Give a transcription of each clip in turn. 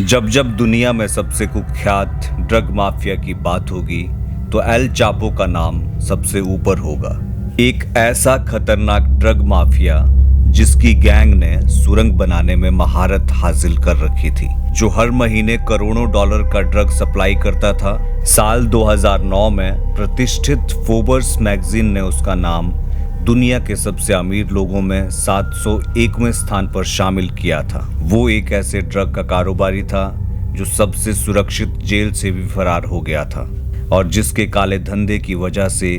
जब जब दुनिया में सबसे कुख्यात ड्रग माफिया की बात होगी तो एल चापो का नाम सबसे ऊपर होगा। एक ऐसा खतरनाक ड्रग माफिया जिसकी गैंग ने सुरंग बनाने में महारत हासिल कर रखी थी, जो हर महीने करोड़ों डॉलर का ड्रग सप्लाई करता था। साल 2009 में प्रतिष्ठित फोर्ब्स मैगजीन ने उसका नाम दुनिया के सबसे अमीर लोगों में 701वें स्थान पर शामिल किया था। वो एक ऐसे ड्रग का कारोबारी था जो सबसे सुरक्षित जेल से भी फरार हो गया था और जिसके काले धंधे की वजह से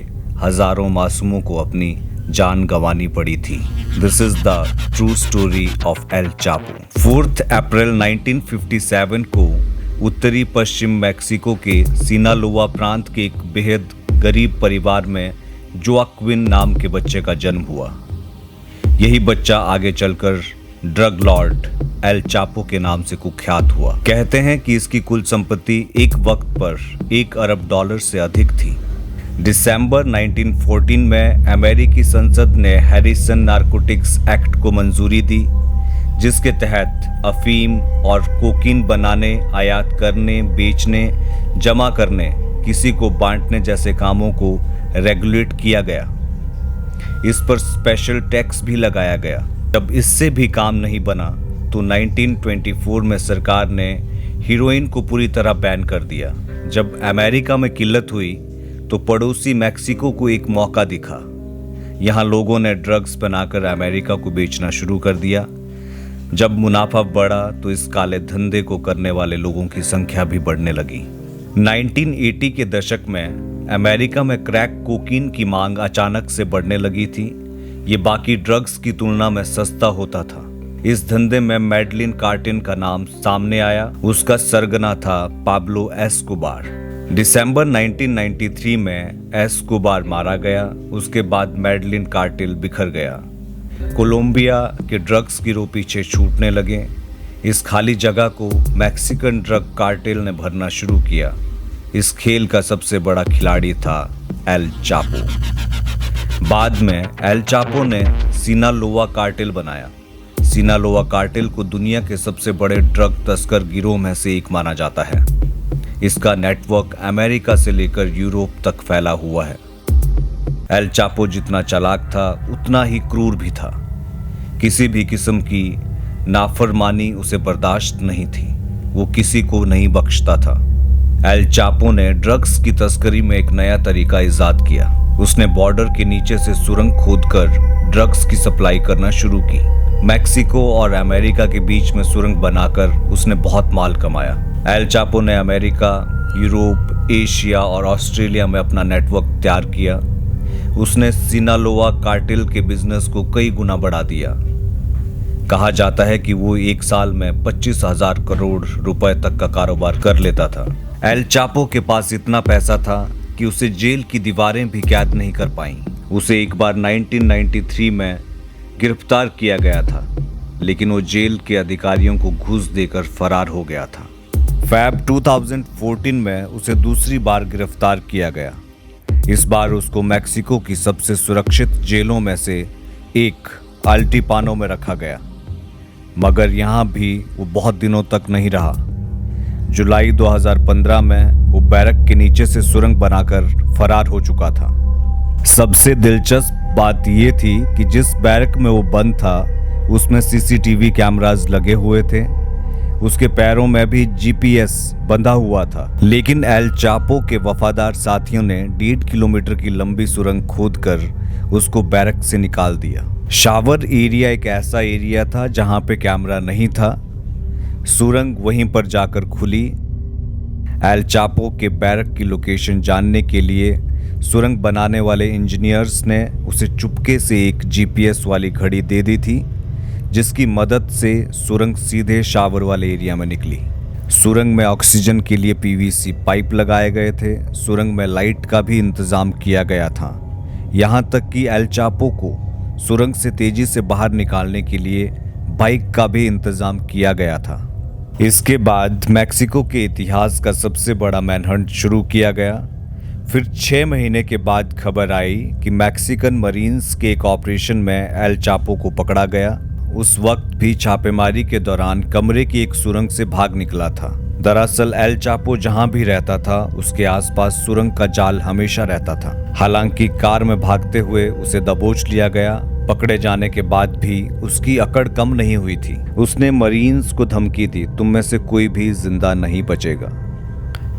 हजारों मासूमों को अपनी जान गंवानी पड़ी थी। This is the true story of El Chapo. 4 अप्रैल 1957 को उत्तरी पश्चिम मैक्सिको के सिनालोआ प्रांत के एक बेहद गरीब परिवार में जोआक्विन नाम के बच्चे का जन्म हुआ। यही बच्चा आगे चलकर ड्रग लॉर्ड एल चापो के नाम से कुख्यात हुआ। कहते हैं कि इसकी कुल संपत्ति एक वक्त पर $1 अरब से अधिक थी। दिसंबर 1914 में अमेरिकी संसद ने हैरिसन नारकोटिक्स एक्ट को मंजूरी दी, जिसके तहत अफीम और कोकीन बनाने, आयात करने, बेचने, जमा करने, किसी को बांटने जैसे कामों को रेगुलेट किया गया। इस पर स्पेशल टैक्स भी लगाया गया। जब इससे भी काम नहीं बना तो 1924 में सरकार ने हीरोइन को पूरी तरह बैन कर दिया। जब अमेरिका में किल्लत हुई तो पड़ोसी मैक्सिको को एक मौका दिखा। यहाँ लोगों ने ड्रग्स बनाकर अमेरिका को बेचना शुरू कर दिया। जब मुनाफा बढ़ा तो इस काले धंधे को करने वाले लोगों की संख्या भी बढ़ने लगी। 1980 के दशक में अमेरिका में क्रैक कोकीन की मांग अचानक से बढ़ने लगी थी। ये बाकी ड्रग्स की तुलना में सस्ता होता था। इस धंधे में मैडलिन कार्टिन का नाम सामने आया। उसका सरगना था पाब्लो एस्कोबार। दिसंबर 1993 में एस्कोबार मारा गया। उसके बाद मैडलिन कार्टेल बिखर गया। कोलंबिया के ड्रग्स गिरोह पीछे छूटने लगे। इस खाली जगह को मैक्सिकन ड्रग कार्टेल ने भरना शुरू किया। इस खेल का सबसे बड़ा खिलाड़ी था एल चापो। बाद में एल चापो ने सिनालोआ कार्टेल बनाया। सिनालोआ कार्टेल को दुनिया के सबसे बड़े ड्रग तस्कर गिरोह में से एक माना जाता है। इसका नेटवर्क अमेरिका से लेकर यूरोप तक फैला हुआ है। एल चापो जितना चालाक था उतना ही क्रूर भी था। किसी भी किस्म की नाफरमानी उसे बर्दाश्त नहीं थी। वो किसी को नहीं बख्शता था। एल चापो ने ड्रग्स की तस्करी में एक नया तरीका इजाद किया। उसने बॉर्डर के नीचे से सुरंग खोदकर ड्रग्स की सप्लाई करना शुरू की। मैक्सिको और अमेरिका के बीच में सुरंग बनाकर उसने बहुत माल कमाया। एल चापो ने अमेरिका, यूरोप, एशिया और ऑस्ट्रेलिया में अपना नेटवर्क तैयार किया। उसने सिनालोआ कार्टेल के बिजनेस को कई गुना बढ़ा दिया। कहा जाता है कि वो एक साल में 25,000 करोड़ रुपए तक का कारोबार कर लेता था। एल चापो के पास इतना पैसा था कि उसे जेल की दीवारें भी कैद नहीं कर पाईं। उसे एक बार 1993 में गिरफ्तार किया गया था, लेकिन वो जेल के अधिकारियों को घूस देकर फरार हो गया था। फैब 2014 में उसे दूसरी बार गिरफ्तार किया गया। इस बार उसको मैक्सिको की सबसे सुरक्षित जेलों में से एक अल्टीपानो में रखा गया, मगर यहाँ भी वो बहुत दिनों तक नहीं रहा। जुलाई 2015 में वो बैरक के नीचे से सुरंग बनाकर फरार हो चुका था। सबसे दिलचस्प बात ये थी कि जिस बैरक में वो बंद था उसमें सीसीटीवी कैमरास लगे हुए थे। उसके पैरों में भी जीपीएस बंधा हुआ था। लेकिन एल चापो के वफादार साथियों ने 1.5 किलोमीटर की लंबी सुरंग खोदकर उसको बैरक से निकाल दिया। शावर एरिया एक ऐसा एरिया था जहां पे कैमरा नहीं था। सुरंग वहीं पर जाकर खुली। एल चापो के बैरक की लोकेशन जानने के लिए सुरंग बनाने वाले इंजीनियर्स ने उसे चुपके से एक जीपीएस वाली घड़ी दे दी थी, जिसकी मदद से सुरंग सीधे शावर वाले एरिया में निकली। सुरंग में ऑक्सीजन के लिए पीवीसी पाइप लगाए गए थे। सुरंग में लाइट का भी इंतजाम किया गया था। यहाँ तक कि एल चापो को सुरंग से तेजी से बाहर निकालने के लिए बाइक का भी इंतजाम किया गया था। इसके बाद मैक्सिको के इतिहास का सबसे बड़ा मैनहंट शुरू किया गया। फिर 6 महीने के बाद खबर आई कि मैक्सिकन मरीन्स के एक ऑपरेशन में एल चापो को पकड़ा गया। उस वक्त भी छापेमारी के दौरान कमरे की एक सुरंग से भाग निकला था। दरअसल एल चापो जहां भी रहता था उसके आसपास सुरंग का जाल हमेशा रहता था। हालांकि कार में भागते हुए उसे दबोच लिया गया। पकड़े जाने के बाद भी उसकी अकड़ कम नहीं हुई थी। उसने मरीन्स को धमकी दी, तुम में से कोई भी जिंदा नहीं बचेगा।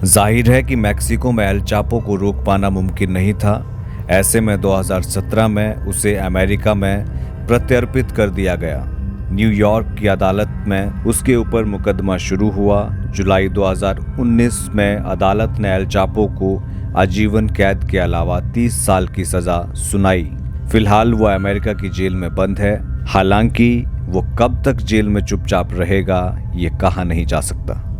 जाहिर है कि मैक्सिको में एल चापो को रोक पाना मुमकिन नहीं था। ऐसे में 2017 में उसे अमेरिका में प्रत्यर्पित कर दिया गया। न्यूयॉर्क की अदालत में उसके ऊपर मुकदमा शुरू हुआ। जुलाई 2019 में अदालत ने एल चापो को आजीवन कैद के अलावा 30 साल की सजा सुनाई। फिलहाल वो अमेरिका की जेल में बंद है। हालांकि वो कब तक जेल में चुपचाप रहेगा ये कहा नहीं जा सकता।